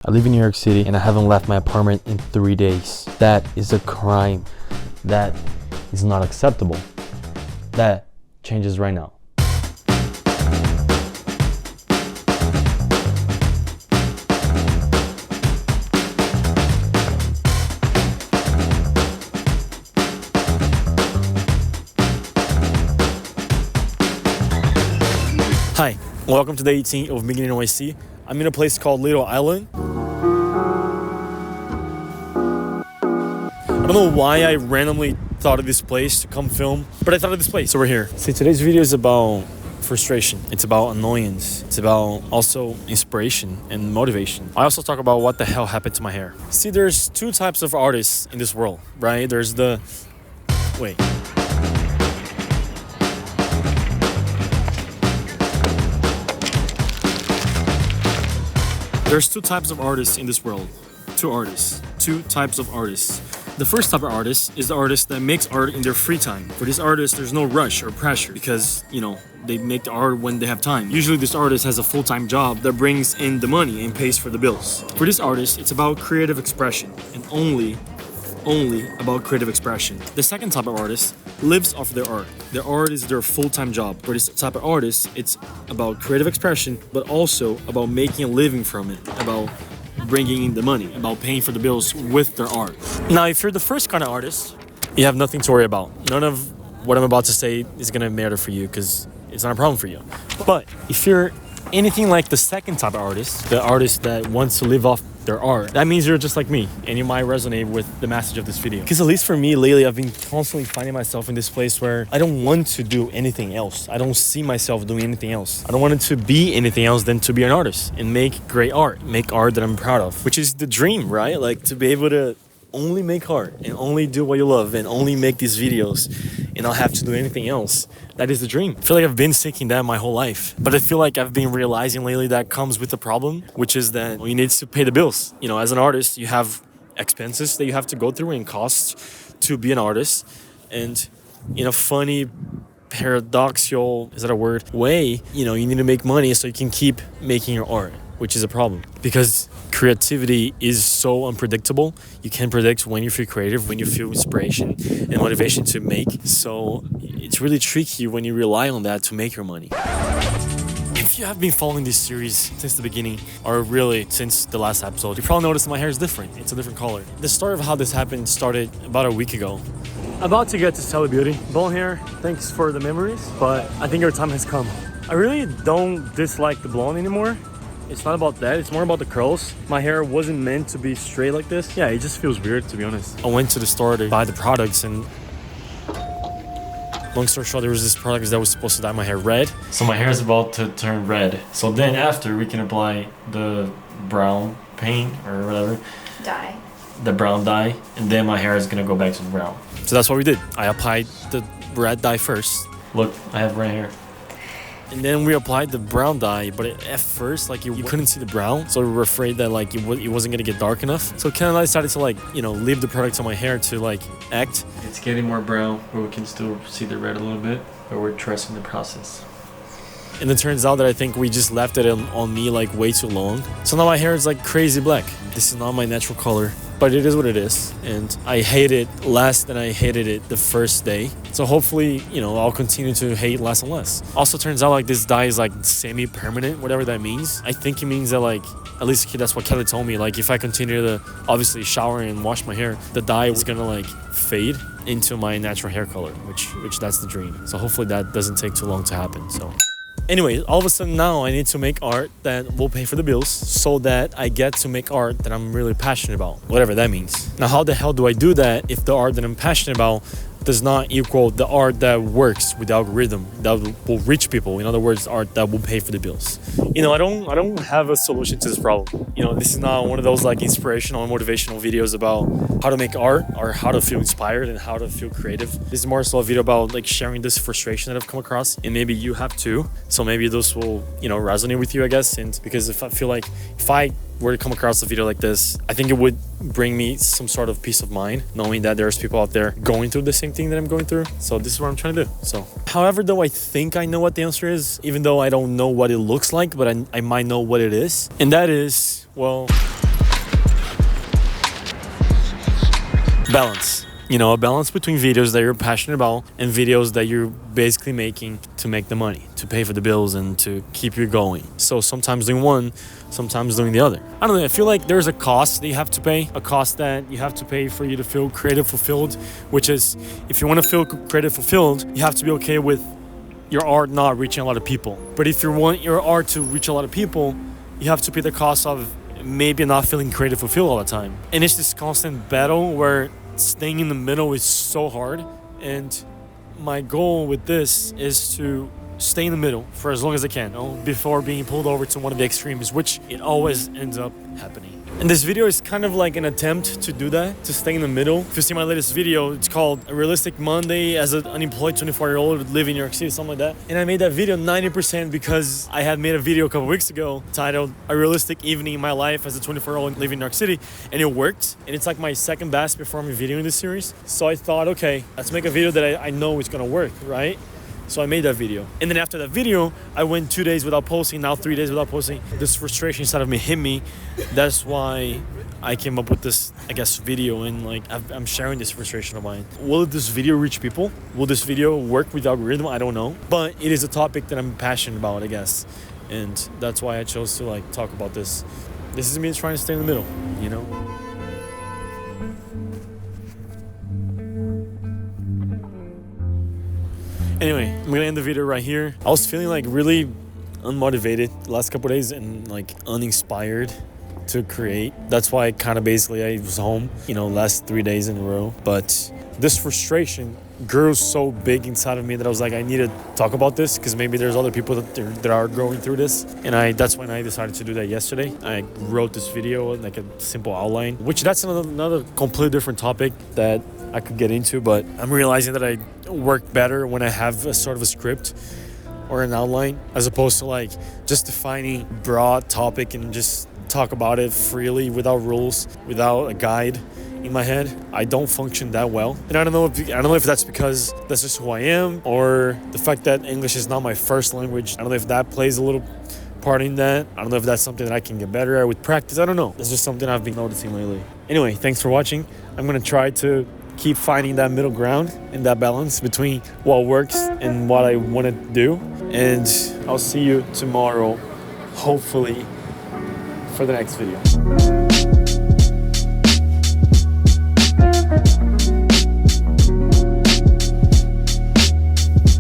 I live in New York City and I haven't left my apartment in 3 days. That is a crime. That is not acceptable. That changes right now. Hi, welcome to day 18 of Mig In NYC. I'm in a place called Little Island. I don't know why I randomly thought of this place to come film, but I thought of this place, so we're here. See, today's video is about frustration. It's about annoyance. It's about also inspiration and motivation. I also talk about what the hell happened to my hair. See, there's two types of artists in this world, right? There's the... Wait. There's two types of artists in this world. Two types of artists. The first type of artist is the artist that makes art in their free time. For this artist, there's no rush or pressure because, they make the art when they have time. Usually this artist has a full-time job that brings in the money and pays for the bills. For this artist, it's about creative expression and only about creative expression. The second type of artist lives off their art. Their art is their full-time job. For this type of artist, it's about creative expression, but also about making a living from it, about bringing in the money, about paying for the bills with their art. Now, if you're the first kind of artist, you have nothing to worry about. None of what I'm about to say is gonna matter for you because it's not a problem for you. But if you're anything like the second type of artist, the artist that wants to live off their art, that means you're just like me and you might resonate with the message of this video. Because at least for me lately, I've been constantly finding myself in this place where I don't want to do anything else. I don't see myself doing anything else. I don't want it to be anything else than to be an artist and make great art, make art that I'm proud of, which is the dream, right? Like to be able to only make art and only do what you love and only make these videos and not have to do anything else. That is the dream. I feel like I've been seeking that my whole life. But I feel like I've been realizing lately that comes with a problem, which is that you need to pay the bills. As an artist, you have expenses that you have to go through and costs to be an artist. And in a funny, paradoxical, is that a word, way, you need to make money so you can keep making your art, which is a problem. Because creativity is so unpredictable. You can't predict when you feel creative, when you feel inspiration and motivation to make. So it's really tricky when you rely on that to make your money. If you have been following this series since the beginning, or really since the last episode, you probably noticed my hair is different. It's a different color. The story of how this happened started about a week ago. About to get to Sally Beauty. Blonde hair, thanks for the memories, but I think your time has come. I really don't dislike the blonde anymore. It's not about that, it's more about the curls. My hair wasn't meant to be straight like this. Yeah, it just feels weird, to be honest. I went to the store to buy the products and long story short, there was this product that was supposed to dye my hair red. So my hair is about to turn red. So then after we can apply the brown paint or whatever. Dye. The brown dye, and then my hair is gonna go back to the brown. So that's what we did. I applied the red dye first. Look, I have red hair. And then we applied the brown dye, but at first, you couldn't see the brown, so we were afraid that it wasn't gonna get dark enough. So Ken and I decided to leave the product on my hair to act. It's getting more brown, but we can still see the red a little bit, but we're trusting the process. And it turns out that I think we just left it on me way too long. So now my hair is crazy black. This is not my natural color, but it is what it is. And I hate it less than I hated it the first day. So hopefully, I'll continue to hate less and less. Also turns out this dye is semi-permanent, whatever that means. I think it means that at least that's what Kelly told me. If I continue to obviously shower and wash my hair, the dye is gonna fade into my natural hair color, which that's the dream. So hopefully that doesn't take too long to happen. So anyway, all of a sudden now I need to make art that will pay for the bills so that I get to make art that I'm really passionate about, whatever that means. Now, how the hell do I do that if the art that I'm passionate about does not equal the art that works with the algorithm, that will reach people? In other words, art that will pay for the bills. I don't have a solution to this problem. This is not one of those inspirational and motivational videos about how to make art or how to feel inspired and how to feel creative. This is more so a video about sharing this frustration that I've come across, and maybe you have too. So maybe this will, resonate with you, I guess. And because if I were to come across a video like this, I think it would bring me some sort of peace of mind, knowing that there's people out there going through the same thing that I'm going through. So this is what I'm trying to do. So, however, though I think I know what the answer is, even though I don't know what it looks like, but I might know what it is. And that is, well, balance. You know, a balance between videos that you're passionate about and videos that you're basically making to make the money, to pay for the bills and to keep you going. So sometimes doing one, sometimes doing the other. I don't know, I feel like there's a cost that you have to pay, a cost that you have to pay for you to feel creative fulfilled, which is if you want to feel creative fulfilled, you have to be okay with your art not reaching a lot of people. But if you want your art to reach a lot of people, you have to pay the cost of maybe not feeling creative fulfilled all the time. And it's this constant battle where staying in the middle is so hard, and my goal with this is to stay in the middle for as long as I can, before being pulled over to one of the extremes, which it always ends up happening. And this video is kind of like an attempt to do that, to stay in the middle. If you see my latest video, it's called A Realistic Monday as an unemployed 24-year-old living in New York City, something like that. And I made that video 90% because I had made a video a couple weeks ago titled A Realistic Evening in My Life as a 24-year-old living in New York City, and it worked. And it's like my second best performing video in this series. So I thought, okay, let's make a video that I know is gonna work, right? So I made that video. And then after that video, I went 2 days without posting, now 3 days without posting. This frustration inside of me hit me. That's why I came up with this, I guess, video, and like I'm sharing this frustration of mine. Will this video reach people? Will this video work with the algorithm? I don't know. But it is a topic that I'm passionate about, I guess. And that's why I chose to like talk about this. This is me trying to stay in the middle, you know? Anyway, I'm gonna end the video right here. I was feeling like really unmotivated the last couple of days and like uninspired to create. That's why I was home, last 3 days in a row. But this frustration grew so big inside of me that I was like, I need to talk about this because maybe there's other people that are going through this. And that's when I decided to do that yesterday. I wrote this video, like a simple outline, which that's another completely different topic that I could get into, but I'm realizing that I work better when I have a sort of a script or an outline, as opposed to like just defining broad topic and just talk about it freely without rules, without a guide in my head. I don't function that well. And I don't know if that's because that's just who I am, or the fact that English is not my first language. I don't know if that plays a little part in that. I don't know if that's something that I can get better at with practice. I don't know. It's just something I've been noticing lately. Anyway, thanks for watching. I'm gonna try to keep finding that middle ground and that balance between what works and what I want to do. And I'll see you tomorrow, hopefully, for the next video.